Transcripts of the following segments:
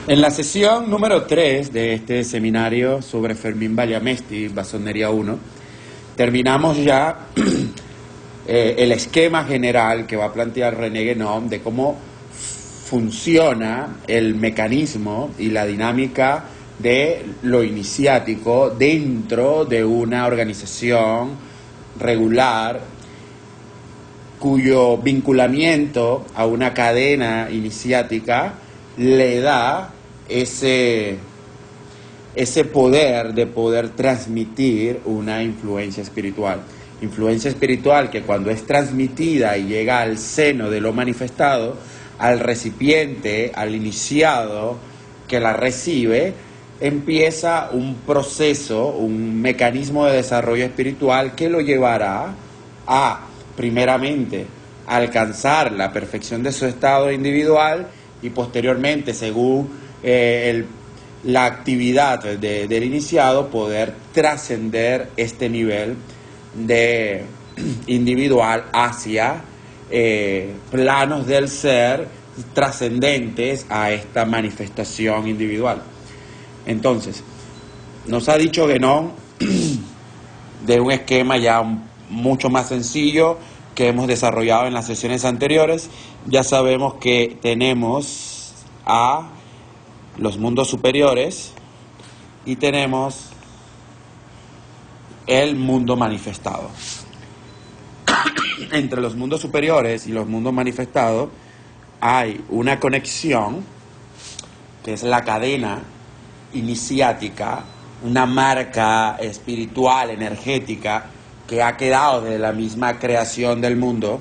En la sesión número 3 de este seminario sobre Fermín Valllamesti, Masonería 1, terminamos ya el esquema general que va a plantear René Guénon de cómo funciona el mecanismo y la dinámica de lo iniciático dentro de una organización regular cuyo vinculamiento a una cadena iniciática le da ese poder de poder transmitir una influencia espiritual. Influencia espiritual que cuando es transmitida y llega al seno de lo manifestado, al recipiente, al iniciado que la recibe, empieza un proceso, un mecanismo de desarrollo espiritual que lo llevará a, primeramente, alcanzar la perfección de su estado individual y posteriormente, según la actividad del iniciado, poder trascender este nivel de individual hacia planos del ser trascendentes a esta manifestación individual. Entonces, nos ha dicho Guénon de un esquema ya mucho más sencillo que hemos desarrollado en las sesiones anteriores. Ya sabemos que tenemos a los mundos superiores y tenemos el mundo manifestado. Entre los mundos superiores y los mundos manifestados hay una conexión que es la cadena iniciática, una marca espiritual, energética, que ha quedado de la misma creación del mundo,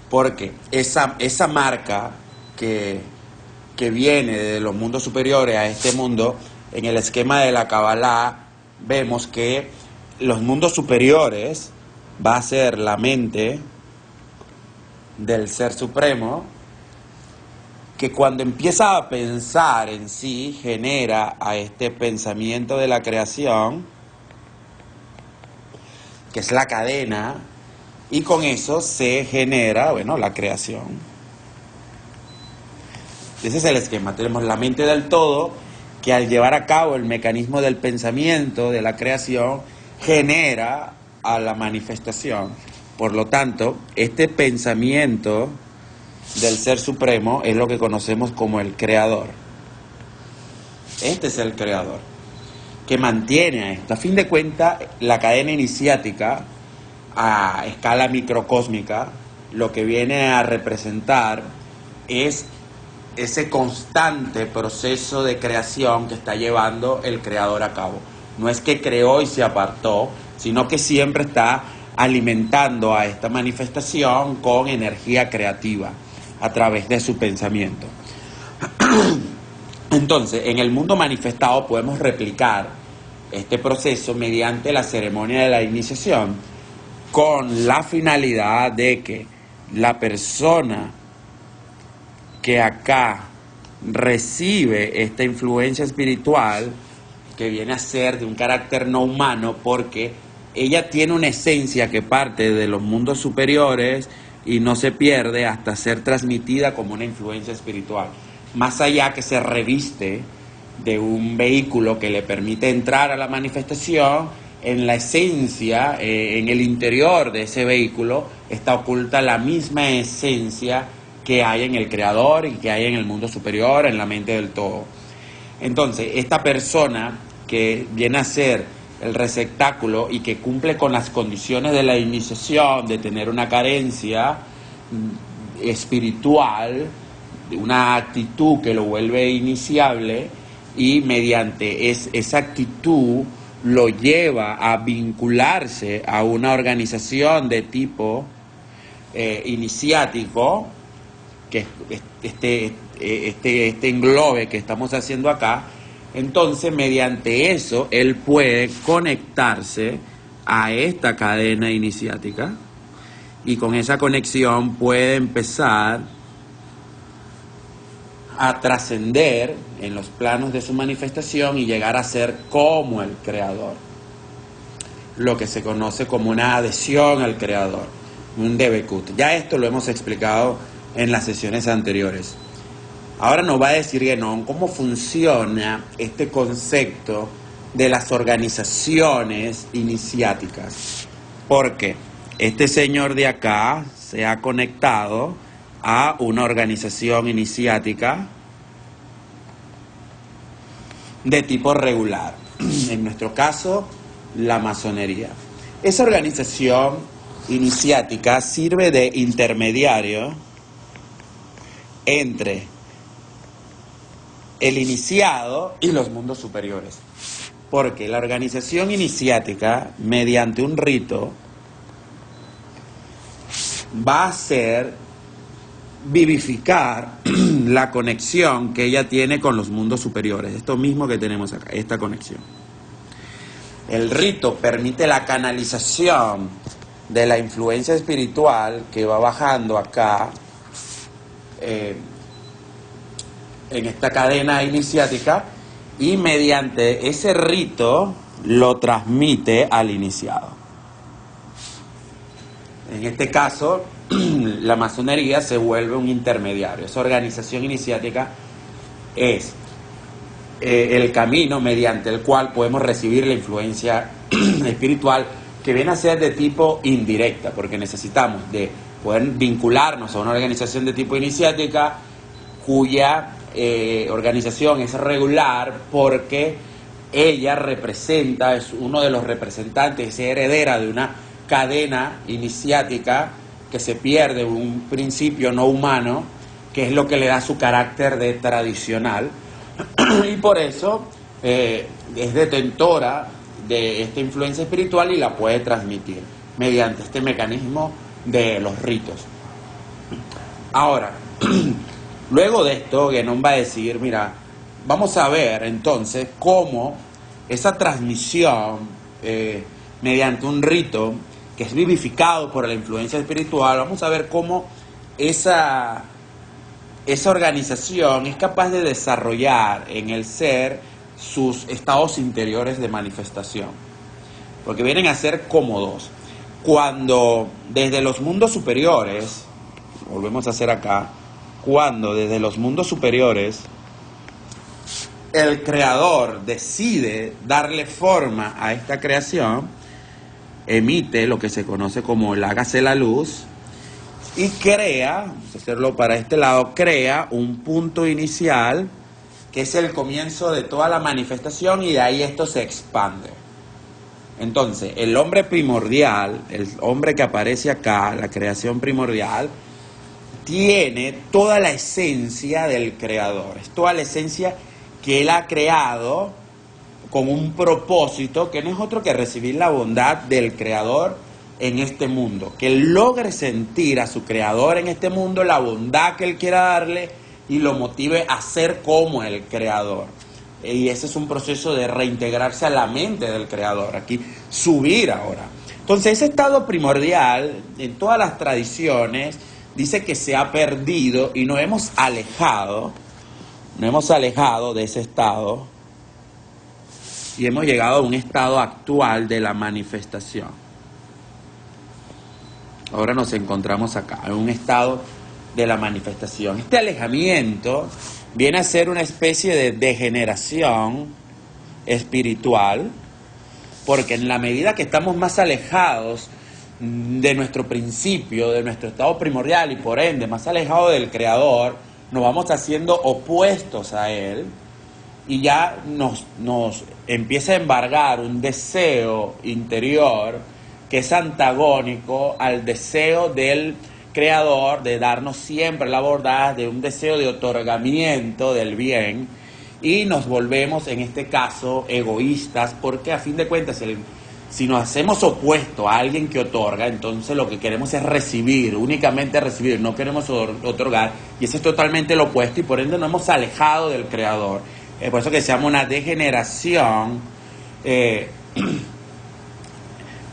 porque esa marca que viene de los mundos superiores a este mundo, en el esquema de la Kabbalah vemos que los mundos superiores va a ser la mente del Ser Supremo, que cuando empieza a pensar en sí, genera a este pensamiento de la creación, que es la cadena, y con eso se genera, la creación. Ese es el esquema. Tenemos la mente del todo, que al llevar a cabo el mecanismo del pensamiento, de la creación, genera a la manifestación. Por lo tanto, este pensamiento del Ser Supremo es lo que conocemos como el Creador. Este es el Creador, que mantiene a esto. A fin de cuentas, la cadena iniciática a escala microcósmica lo que viene a representar es ese constante proceso de creación que está llevando el Creador a cabo. No es que creó y se apartó, sino que siempre está alimentando a esta manifestación con energía creativa a través de su pensamiento. Entonces, en el mundo manifestado podemos replicar este proceso mediante la ceremonia de la iniciación, con la finalidad de que la persona que acá recibe esta influencia espiritual, que viene a ser de un carácter no humano, porque ella tiene una esencia que parte de los mundos superiores y no se pierde hasta ser transmitida como una influencia espiritual. Más allá que se reviste de un vehículo que le permite entrar a la manifestación, en la esencia, en el interior de ese vehículo, está oculta la misma esencia que hay en el Creador y que hay en el mundo superior, en la mente del todo. Entonces, esta persona que viene a ser el receptáculo y que cumple con las condiciones de la iniciación, de tener una carencia espiritual, una actitud que lo vuelve iniciable, y mediante esa actitud lo lleva a vincularse a una organización de tipo iniciático, que este englobe que estamos haciendo acá. Entonces, mediante eso, él puede conectarse a esta cadena iniciática y con esa conexión puede empezar a trascender en los planos de su manifestación y llegar a ser como el Creador. Lo que se conoce como una adhesión al Creador, un Debekut. Ya esto lo hemos explicado en las sesiones anteriores. Ahora nos va a decir Guénon cómo funciona este concepto de las organizaciones iniciáticas. Porque este señor de acá se ha conectado a una organización iniciática de tipo regular. En nuestro caso, la masonería. Esa organización iniciática sirve de intermediario entre el iniciado y los mundos superiores. Porque la organización iniciática, mediante un rito, va a hacer vivificar la conexión que ella tiene con los mundos superiores. Esto mismo que tenemos acá, esta conexión. El rito permite la canalización de la influencia espiritual que va bajando acá en esta cadena iniciática, y mediante ese rito lo transmite al iniciado. En este caso, la masonería se vuelve un intermediario. Esa organización iniciática es el camino mediante el cual podemos recibir la influencia espiritual, que viene a ser de tipo indirecta, porque necesitamos de poder vincularnos a una organización de tipo iniciática cuya organización es regular, porque ella representa, es uno de los representantes, es heredera de una cadena iniciática que se pierde, un principio no humano, que es lo que le da su carácter de tradicional, y por eso es detentora de esta influencia espiritual y la puede transmitir mediante este mecanismo de los ritos. Ahora, luego de esto, Guénon va a decir, mira, vamos a ver entonces cómo esa transmisión mediante un rito que es vivificado por la influencia espiritual, vamos a ver cómo esa organización es capaz de desarrollar en el ser sus estados interiores de manifestación, porque vienen a ser cómodos. Cuando desde los mundos superiores, volvemos a hacer acá, cuando desde los mundos superiores el creador decide darle forma a esta creación, emite lo que se conoce como el hágase la luz y crea, vamos a hacerlo para este lado, crea un punto inicial que es el comienzo de toda la manifestación, y de ahí esto se expande. Entonces, el hombre primordial, el hombre que aparece acá, la creación primordial, tiene toda la esencia del creador, es toda la esencia que él ha creado con un propósito que no es otro que recibir la bondad del creador en este mundo, que él logre sentir a su creador en este mundo la bondad que él quiera darle y lo motive a ser como el creador. Y ese es un proceso de reintegrarse a la mente del creador, aquí subir ahora. Entonces, ese estado primordial en todas las tradiciones dice que se ha perdido y nos hemos alejado de ese estado y hemos llegado a un estado actual de la manifestación. Ahora nos encontramos acá, en un estado de la manifestación. Este alejamiento viene a ser una especie de degeneración espiritual, porque en la medida que estamos más alejados de nuestro principio, de nuestro estado primordial y por ende más alejados del Creador, nos vamos haciendo opuestos a Él y ya nos empieza a embargar un deseo interior que es antagónico al deseo del Creador de darnos siempre la bondad, de un deseo de otorgamiento del bien, y nos volvemos en este caso egoístas, porque a fin de cuentas si nos hacemos opuesto a alguien que otorga, entonces lo que queremos es recibir, únicamente recibir, no queremos otorgar, y eso es totalmente lo opuesto, y por ende nos hemos alejado del Creador. Por eso que se llama una degeneración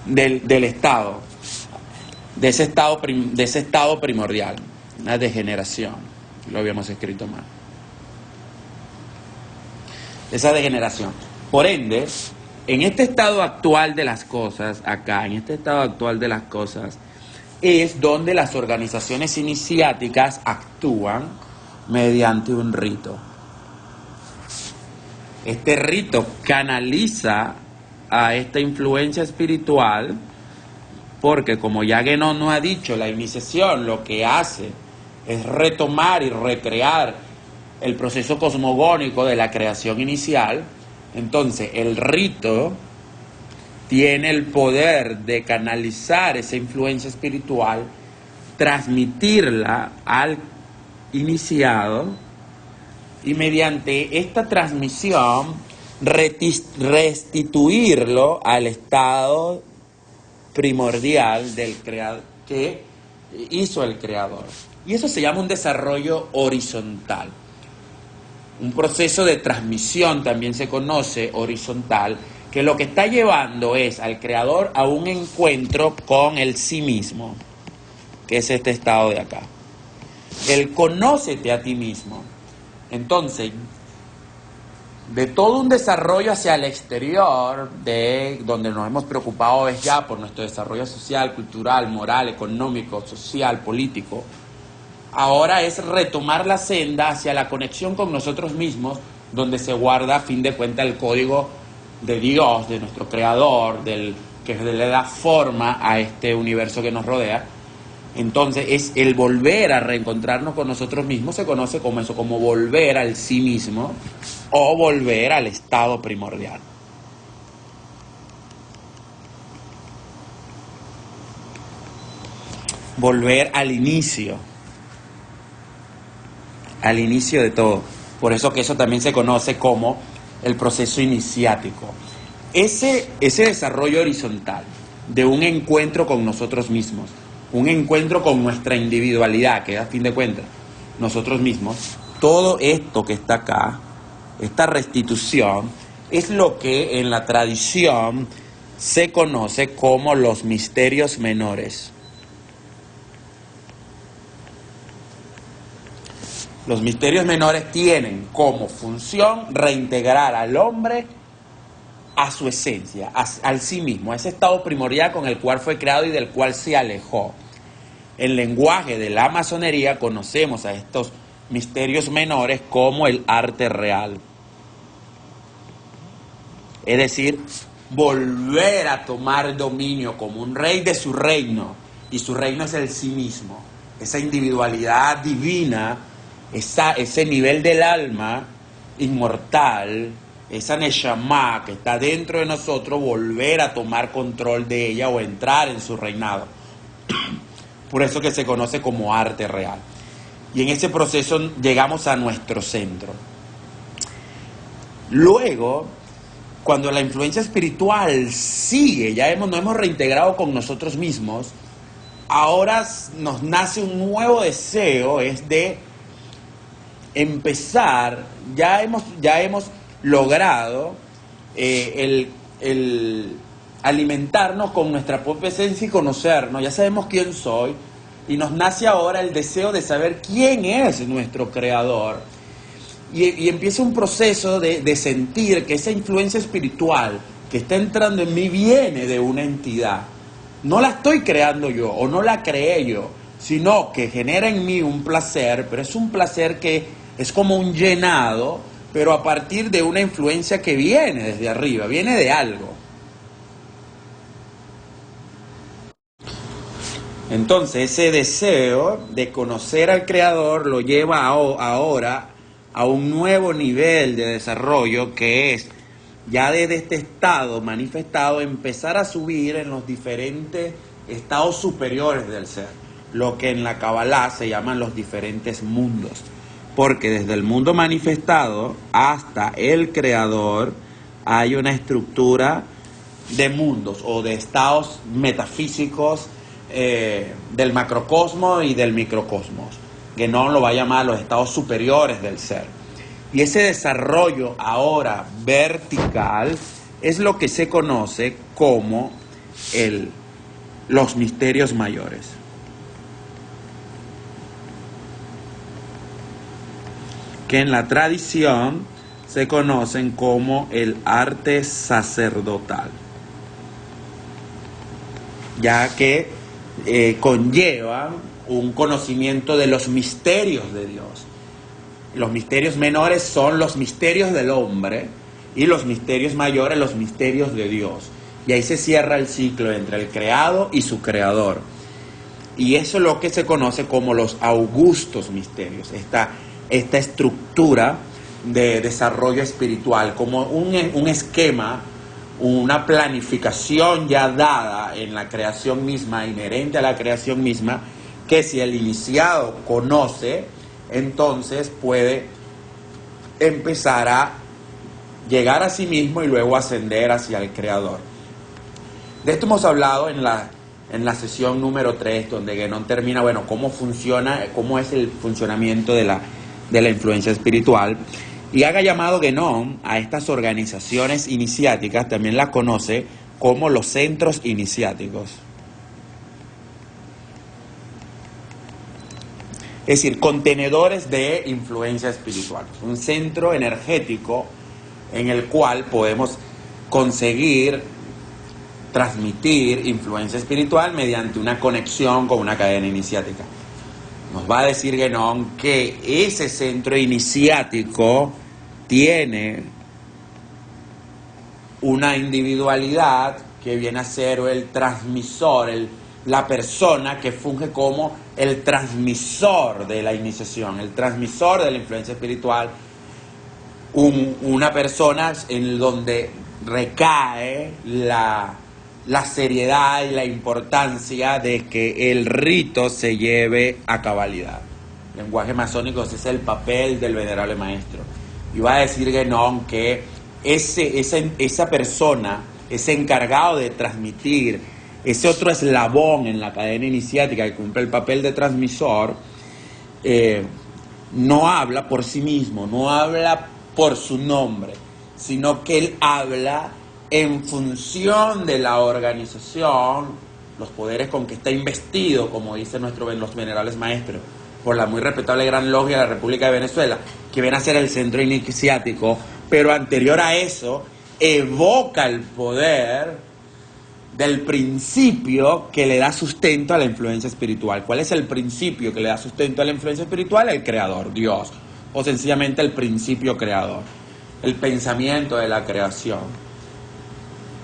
del estado, de ese estado primordial, una degeneración, lo habíamos escrito mal. Esa degeneración. Por ende, en este estado actual de las cosas, acá, en este estado actual de las cosas, es donde las organizaciones iniciáticas actúan mediante un rito. Este rito canaliza a esta influencia espiritual porque, como ya Guénon nos ha dicho, la iniciación lo que hace es retomar y recrear el proceso cosmogónico de la creación inicial. Entonces el rito tiene el poder de canalizar esa influencia espiritual, transmitirla al iniciado y mediante esta transmisión restituirlo al estado primordial del que hizo el creador. Y eso se llama un desarrollo horizontal. Un proceso de transmisión también se conoce horizontal, que lo que está llevando es al creador a un encuentro con el sí mismo, que es este estado de acá. El conócete a ti mismo. Entonces, de todo un desarrollo hacia el exterior, de donde nos hemos preocupado es ya por nuestro desarrollo social, cultural, moral, económico, social, político, ahora es retomar la senda hacia la conexión con nosotros mismos, donde se guarda a fin de cuentas el código de Dios, de nuestro creador, que le da forma a este universo que nos rodea. Entonces es el volver a reencontrarnos con nosotros mismos, se conoce como eso, como volver al sí mismo o volver al estado primordial. Volver al inicio de todo. Por eso que eso también se conoce como el proceso iniciático. Ese desarrollo horizontal de un encuentro con nosotros mismos, un encuentro con nuestra individualidad, que a fin de cuentas, nosotros mismos, todo esto que está acá, esta restitución, es lo que en la tradición se conoce como los misterios menores. Los misterios menores tienen como función reintegrar al hombre a su esencia, al sí mismo, a ese estado primordial con el cual fue creado y del cual se alejó. En lenguaje de la masonería conocemos a estos misterios menores como el arte real. Es decir, volver a tomar dominio como un rey de su reino, y su reino es el sí mismo, esa individualidad divina, ese nivel del alma inmortal, esa Neshama que está dentro de nosotros, volver a tomar control de ella o entrar en su reinado. Por eso que se conoce como arte real. Y en ese proceso llegamos a nuestro centro. Luego, cuando la influencia espiritual sigue, nos hemos reintegrado con nosotros mismos, ahora nos nace un nuevo deseo, es de empezar, ya hemos logrado el alimentarnos con nuestra propia esencia y conocernos, ya sabemos quién soy, y nos nace ahora el deseo de saber quién es nuestro creador, y empieza un proceso de sentir que esa influencia espiritual que está entrando en mí viene de una entidad, no la estoy creando yo, o no la creé yo, sino que genera en mí un placer, pero es un placer que es como un llenado, pero a partir de una influencia que viene desde arriba, viene de algo. Entonces ese deseo de conocer al Creador lo lleva ahora a un nuevo nivel de desarrollo, que es ya desde este estado manifestado empezar a subir en los diferentes estados superiores del ser, lo que en la Kabbalah se llaman los diferentes mundos, porque desde el mundo manifestado hasta el Creador hay una estructura de mundos o de estados metafísicos del macrocosmos y del microcosmos, que no lo va a llamar los estados superiores del ser. Y ese desarrollo ahora vertical es lo que se conoce como los misterios mayores. Que en la tradición se conocen como el arte sacerdotal, ya que conllevan un conocimiento de los misterios de Dios. Los misterios menores son los misterios del hombre y los misterios mayores los misterios de Dios. Y ahí se cierra el ciclo entre el creado y su creador. Y eso es lo que se conoce como los augustos misterios, esta estructura de desarrollo espiritual, como un esquema, una planificación ya dada en la creación misma, inherente a la creación misma, que si el iniciado conoce, entonces puede empezar a llegar a sí mismo y luego ascender hacia el Creador. De esto hemos hablado en la sesión número 3, donde Guénon termina, cómo funciona, cómo es el funcionamiento de la influencia espiritual. Y haga llamado Guénon a estas organizaciones iniciáticas, también las conoce como los centros iniciáticos. Es decir, contenedores de influencia espiritual. Un centro energético en el cual podemos conseguir transmitir influencia espiritual mediante una conexión con una cadena iniciática. Nos va a decir Guénon que ese centro iniciático tiene una individualidad que viene a ser el transmisor, la persona que funge como el transmisor de la iniciación, el transmisor de la influencia espiritual, una persona en donde recae la seriedad y la importancia de que el rito se lleve a cabalidad. En lenguaje masónico ese es el papel del venerable maestro. Y va a decir Guénon que esa persona, ese encargado de transmitir, ese otro eslabón en la cadena iniciática que cumple el papel de transmisor, no habla por sí mismo, no habla por su nombre, sino que él habla en función de la organización, los poderes con que está investido, como dicen los venerables maestros, por la muy respetable Gran Logia de la República de Venezuela, que viene a ser el centro iniciático, pero anterior a eso evoca el poder del principio que le da sustento a la influencia espiritual. ¿Cuál es el principio que le da sustento a la influencia espiritual? El creador, Dios, o sencillamente el principio creador, el pensamiento de la creación.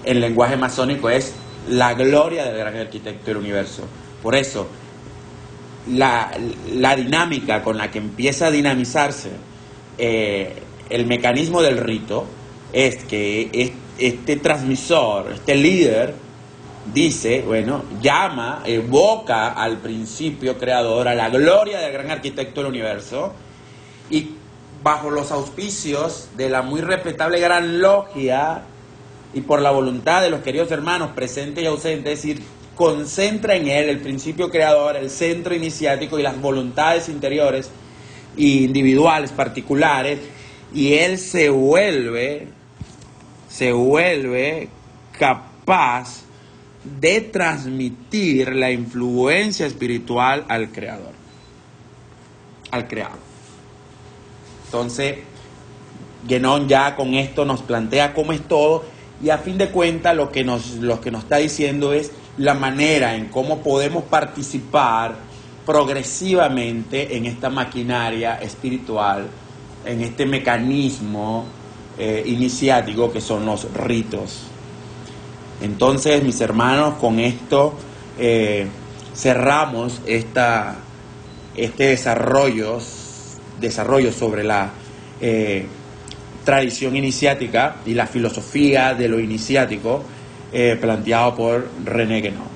En lenguaje masónico es la gloria del gran arquitecto del universo. Por eso, la dinámica con la que empieza a dinamizarse el mecanismo del rito es que este transmisor, este líder, dice, llama, evoca al principio creador, a la gloria del gran arquitecto del universo, y bajo los auspicios de la muy respetable Gran Logia y por la voluntad de los queridos hermanos presentes y ausentes, es decir, concentra en él el principio creador, el centro iniciático y las voluntades interiores e individuales particulares, y él se vuelve capaz de transmitir la influencia espiritual al creador, al creado. Entonces, Guénon ya con esto nos plantea cómo es todo, y a fin de cuentas lo que nos está diciendo es la manera en cómo podemos participar progresivamente en esta maquinaria espiritual, en este mecanismo iniciático que son los ritos. Entonces, mis hermanos, con esto cerramos este desarrollo sobre la tradición iniciática y la filosofía de lo iniciático planteado por René Guénon.